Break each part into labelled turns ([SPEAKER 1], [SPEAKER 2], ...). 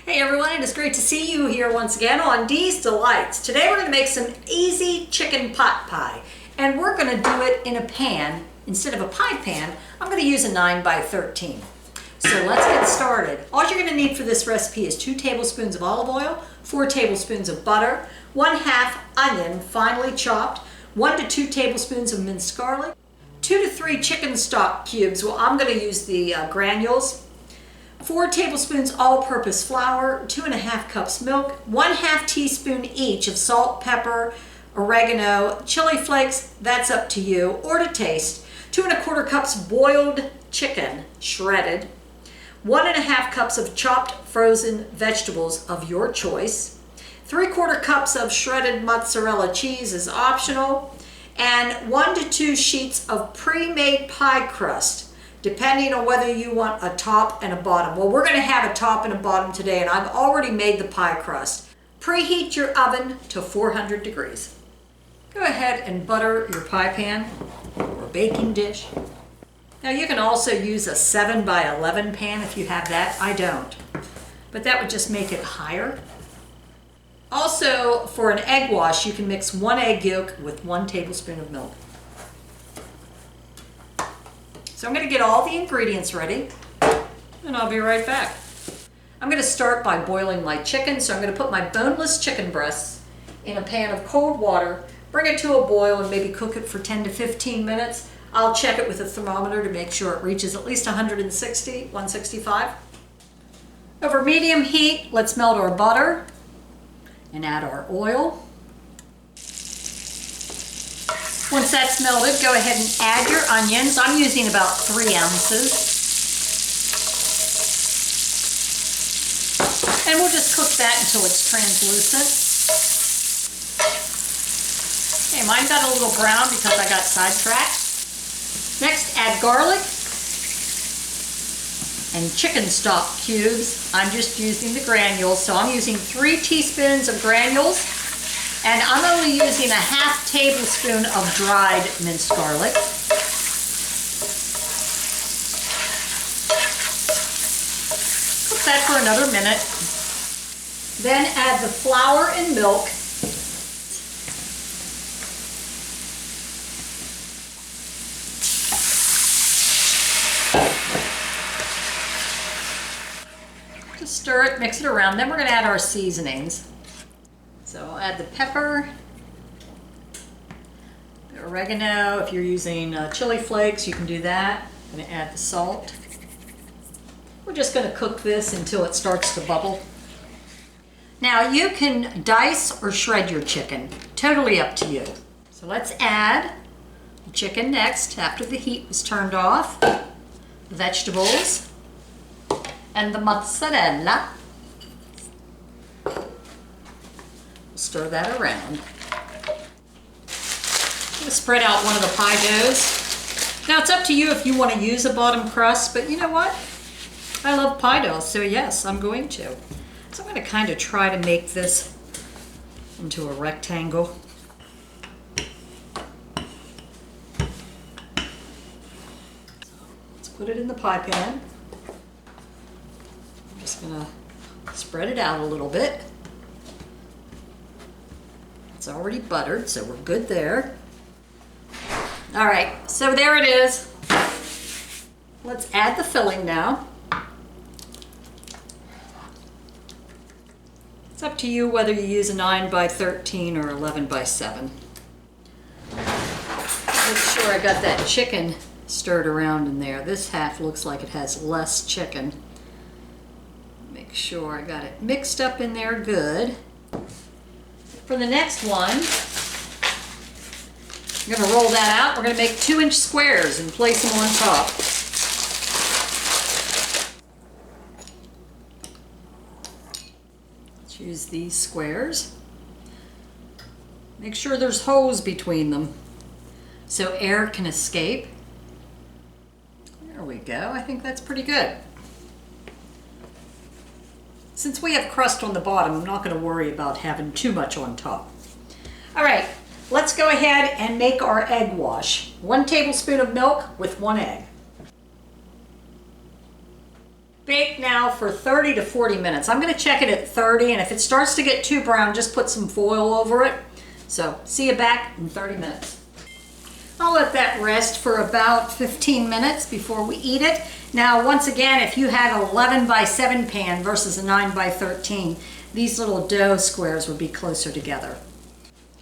[SPEAKER 1] Hey everyone, it is great to see you here once again on Dee's Delights. Today we're going to make some easy chicken pot pie, and we're going to do it in a pan. Instead of a pie pan, I'm going to use a 9 by 13. So let's get started. All you're going to need for this recipe is 2 tablespoons of olive oil, 4 tablespoons of butter, 1/2 onion finely chopped, 1 to 2 tablespoons of minced garlic, 2 to 3 chicken stock cubes. Well, I'm going to use the granules. 4 tablespoons all-purpose flour, 2½ cups milk, 1/2 teaspoon each of salt, pepper, oregano, chili flakes, that's up to you, or to taste, 2¼ cups boiled chicken, shredded, 1½ cups of chopped frozen vegetables of your choice, 3/4 cups of shredded mozzarella cheese is optional, and 1 to 2 sheets of pre-made pie crust, depending on whether you want a top and a bottom. Well, we're going to have a top and a bottom today, and I've already made the pie crust. Preheat your oven to 400 degrees. Go ahead and butter your pie pan or baking dish. Now you can also use a 7 by 11 pan if you have that. I don't, but that would just make it higher. Also, for an egg wash, you can mix 1 egg yolk with 1 tablespoon of milk. So I'm going to get all the ingredients ready, and I'll be right back. I'm going to start by boiling my chicken, so I'm going to put my boneless chicken breasts in a pan of cold water, bring it to a boil, and maybe cook it for 10 to 15 minutes. I'll check it with a thermometer to make sure it reaches at least 160, 165. Over medium heat, let's melt our butter and add our oil. Once that's melted, go ahead and add your onions. I'm using about 3 ounces. And we'll just cook that until it's translucent. Okay, mine got a little brown because I got sidetracked. Next, add garlic and chicken stock cubes. I'm just using the granules, so I'm using 3 teaspoons of granules. And I'm only using a 1/2 tablespoon of dried minced garlic. Cook that for another minute. Then add the flour and milk. Just stir it, mix it around. Then we're going to add our seasonings. So I'll add the pepper, the oregano. If you're using chili flakes, you can do that. I'm going to add the salt. We're just going to cook this until it starts to bubble. Now you can dice or shred your chicken, totally up to you. So let's add the chicken next after the heat was turned off, the vegetables, and the mozzarella. Stir that around. I'm going to spread out one of the pie doughs. Now it's up to you if you want to use a bottom crust, but you know what? I love pie dough, so yes, I'm going to. So I'm going to kind of try to make this into a rectangle. So let's put it in the pie pan. I'm just going to spread it out a little bit. It's already buttered, so we're good there. All right, so there it is. Let's add the filling now. It's up to you whether you use a 9 by 13 or 11 by 7. Make sure I got that chicken stirred around in there. This half looks like it has less chicken. Make sure I got it mixed up in there good. For the next one, I'm going to roll that out. We're going to make 2-inch squares and place them on top. Let's use these squares. Make sure there's holes between them so air can escape. There we go. I think that's pretty good. Since we have crust on the bottom, I'm not going to worry about having too much on top. All right, let's go ahead and make our egg wash. 1 tablespoon of milk with 1 egg. Bake now for 30 to 40 minutes. I'm going to check it at 30, and if it starts to get too brown, just put some foil over it. So see you back in 30 minutes. I'll let that rest for about 15 minutes before we eat it. Now, once again, if you had an 11 by 7 pan versus a 9 by 13, these little dough squares would be closer together.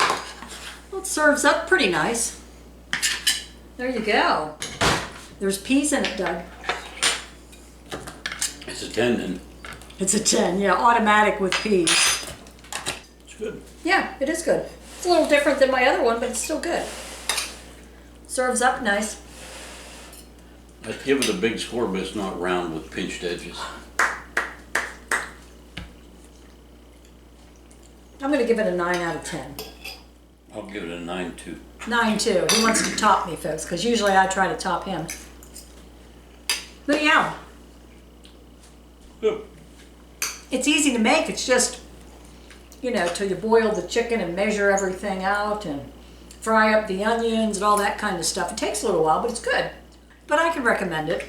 [SPEAKER 1] Well, it serves up pretty nice. There you go. There's peas in it, Doug.
[SPEAKER 2] It's a 10 then.
[SPEAKER 1] It's a 10, yeah, automatic with peas.
[SPEAKER 2] It's good.
[SPEAKER 1] Yeah, it is good. It's a little different than my other one, but it's still good. Serves up nice.
[SPEAKER 2] I'd give it a big score, but it's not round with pinched edges.
[SPEAKER 1] I'm going to give it a 9 out of 10.
[SPEAKER 2] I'll give it a 9 too.
[SPEAKER 1] 9 too. He wants to top me, folks, because usually I try to top him. But yeah,
[SPEAKER 2] Good.
[SPEAKER 1] it's easy to make. It's just, you know, till you boil the chicken and measure everything out and fry up the onions and all that kind of stuff. It takes a little while, but it's good. But I can recommend it.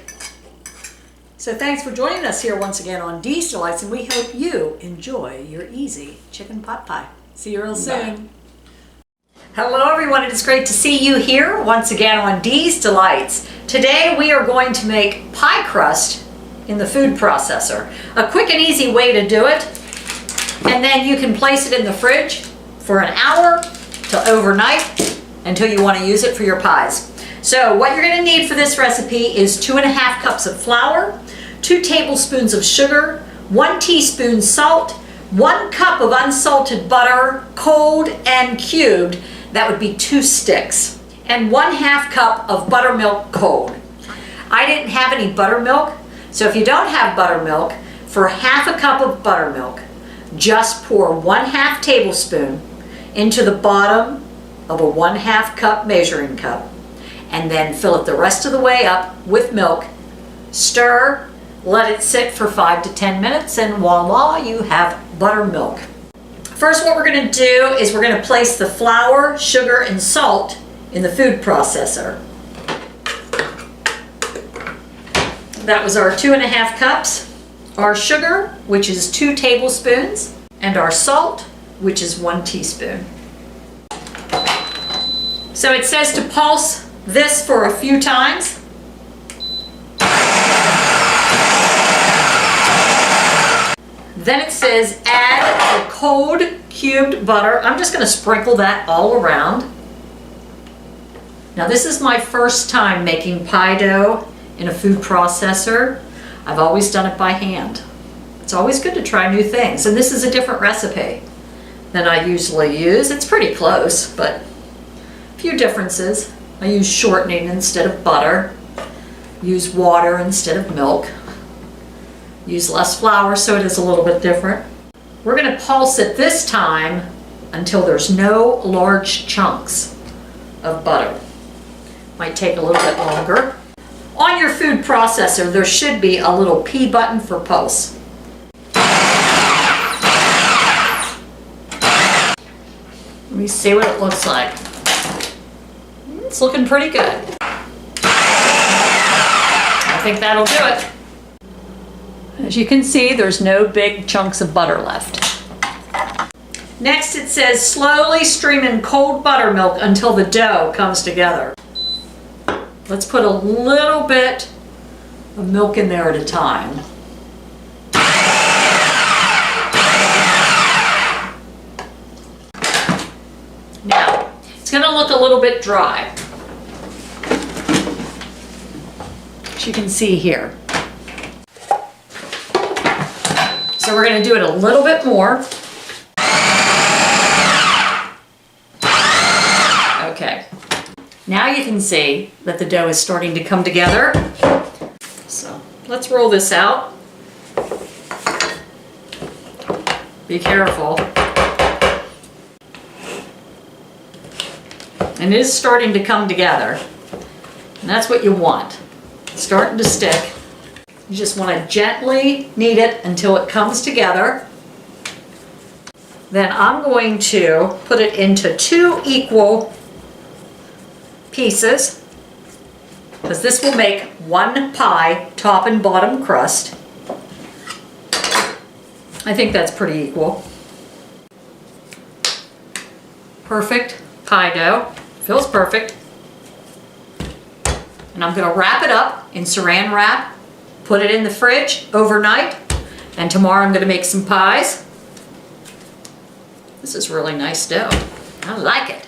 [SPEAKER 1] So thanks for joining us here once again on Dee's Delights, and we hope you enjoy your easy chicken pot pie. See you real soon. Hello everyone, it is great to see you here once again on Dee's Delights. Today we are going to make pie crust in the food processor. A quick and easy way to do it, and then you can place it in the fridge for an hour to overnight until you want to use it for your pies. So what you're going to need for this recipe is 2.5 cups of flour, 2 tablespoons of sugar, 1 teaspoon salt, 1 cup of unsalted butter, cold and cubed. That would be 2 sticks, and 1/2 cup of buttermilk cold. I didn't have any buttermilk, so if you don't have buttermilk, for 1/2 cup of buttermilk, just pour 1/2 tablespoon into the bottom of a 1/2 cup measuring cup, and then fill it the rest of the way up with milk. Stir, let it sit for 5 to 10 minutes, and voila, you have buttermilk. First, what we're going to do is we're going to place the flour, sugar, and salt in the food processor. That was our 2.5 cups, our sugar, which is 2 tablespoons, and our salt, which is 1 teaspoon. So it says to pulse this for a few times. Then it says add the cold cubed butter. I'm just going to sprinkle that all around. Now this is my first time making pie dough in a food processor. I've always done it by hand. It's always good to try new things, and this is a different recipe than I usually use. It's pretty close, but a few differences. I use shortening instead of butter, use water instead of milk. Use less flour, so it is a little bit different. We're going to pulse it this time until there's no large chunks of butter. Might take a little bit longer. On your food processor, there should be a little P button for pulse. Let me see what it looks like. It's looking pretty good. I think that'll do it. As you can see, there's no big chunks of butter left. Next it says slowly stream in cold buttermilk until the dough comes together. Let's put a little bit of milk in there at a time. Now, it's going to look a little bit dry, as you can see here. So we're going to do it a little bit more. Okay. Now you can see that the dough is starting to come together. So let's roll this out. Be careful. And it is starting to come together. And that's what you want. It's starting to stick. You just want to gently knead it until it comes together. Then I'm going to put it into 2 equal pieces, because this will make 1 pie top and bottom crust. I think that's pretty equal. Perfect pie dough. Feels perfect. And I'm gonna wrap it up in saran wrap, put it in the fridge overnight, and tomorrow I'm gonna make some pies. This is really nice dough. I like it.